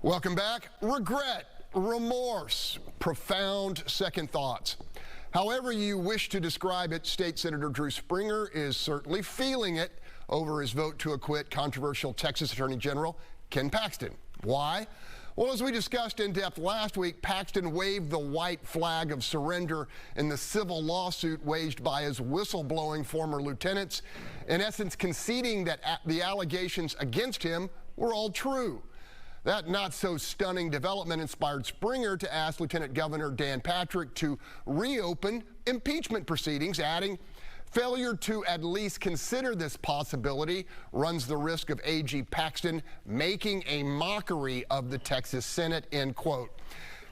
Welcome back. Regret, remorse, profound second thoughts. However you wish to describe it, State Senator Drew Springer is certainly feeling it over his vote to acquit controversial Texas Attorney General Ken Paxton. Why? Well, as we discussed in depth last week, Paxton waved the white flag of surrender in the civil lawsuit waged by his whistleblowing former lieutenants, in essence conceding that the allegations against him were all true. That not-so-stunning development inspired Springer to ask Lieutenant Governor Dan Patrick to reopen impeachment proceedings, adding, "Failure to at least consider this possibility runs the risk of AG Paxton making a mockery of the Texas Senate," end quote.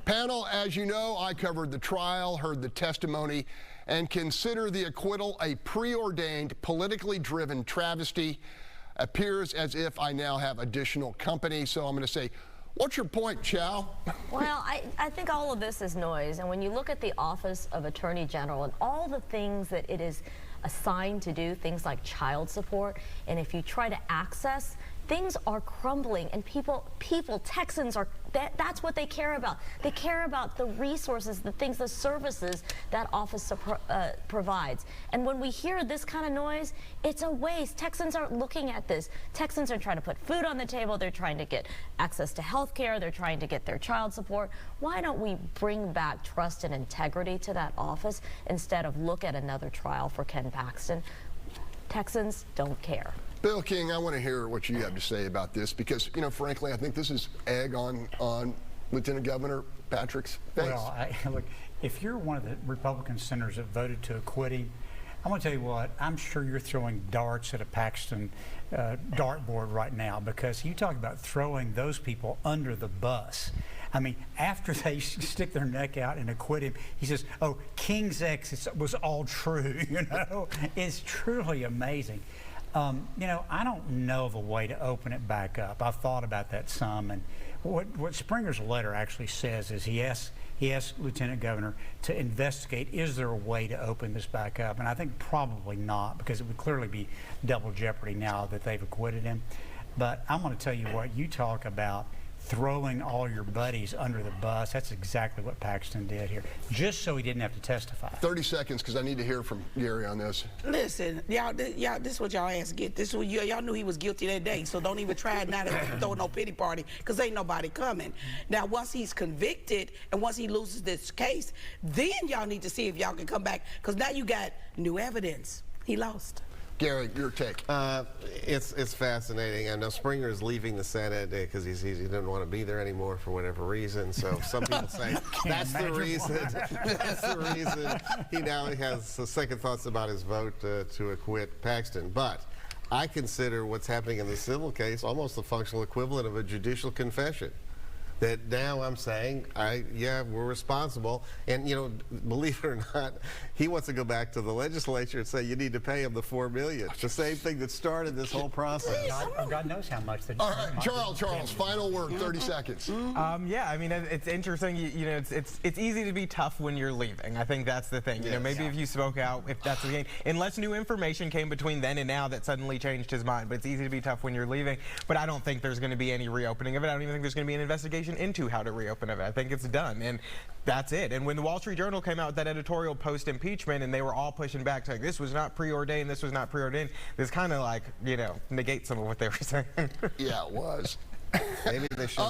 Panel, as you know, I covered the trial, heard the testimony, and consider the acquittal a preordained, politically driven travesty. Appears as if I now have additional company, so I'm going to say, what's your point, Chow? Well, I think all of this is noise, and when you look at the Office of Attorney General and all the things that it is assigned to do, things like child support, and if you try to access, things are crumbling, and people, Texans are, that's what they care about. They care about the resources, the things, the services that office provides. And when we hear this kind of noise, it's a waste. Texans aren't looking at this. Texans are trying to put food on the table. They're trying to get access to health care. They're trying to get their child support. Why don't we bring back trust and integrity to that office instead of look at another trial for Ken Paxton? Texans don't care. Bill King, I want to hear what you have to say about this because, you know, frankly, I think this is egg on Lieutenant Governor Patrick's face. Well, look, if you're one of the Republican senators that voted to acquit him, I want to tell you what, I'm sure you're throwing darts at a Paxton dartboard right now, because you talk about throwing those people under the bus. I mean, after they stick their neck out and acquit him, he says, oh, King's X was all true, you know? It's truly amazing. You know, I don't know of a way to open it back up. I've thought about that some, and what Springer's letter actually says is he asked Lieutenant Governor to investigate, is there a way to open this back up? And I think probably not, because it would clearly be double jeopardy now that they've acquitted him. But I'm going to tell you what, you talk about throwing all your buddies under the bus. That's exactly what Paxton did here, just so he didn't have to testify. 30 seconds, because I need to hear from Gary on this. Listen, y'all, this is what y'all ass get. This is y'all knew he was guilty that day, so don't even try not to throw no pity party, because ain't nobody coming. Now, once he's convicted and once he loses this case, then y'all need to see if y'all can come back, because now you got new evidence. He lost. Gary, your take. It's fascinating. I know Springer is leaving the Senate because he doesn't want to be there anymore for whatever reason. So some people say that's the reason. That's the reason he now has second thoughts about his vote to acquit Paxton. But I consider what's happening in the civil case almost the functional equivalent of a judicial confession. That now I'm saying, yeah, we're responsible. And, you know, believe it or not, he wants to go back to the legislature and say you need to pay him the $4 million. It's the same thing that started this whole process. God knows how much. All right, Charles, final word, 30 seconds. Yeah, I mean, it's interesting. You know, it's easy to be tough when you're leaving. I think that's the thing. You know, maybe if you spoke out, if that's the game, unless new information came between then and now that suddenly changed his mind. But it's easy to be tough when you're leaving. But I don't think there's going to be any reopening of it. I don't even think there's going to be an investigation into how to reopen it. I think it's done, and that's it. And when the Wall Street Journal came out with that editorial post-impeachment, and they were all pushing back, saying this was not preordained, this was not preordained, this kind of like, you know, negates some of what they were saying. Yeah, it was. Maybe they should.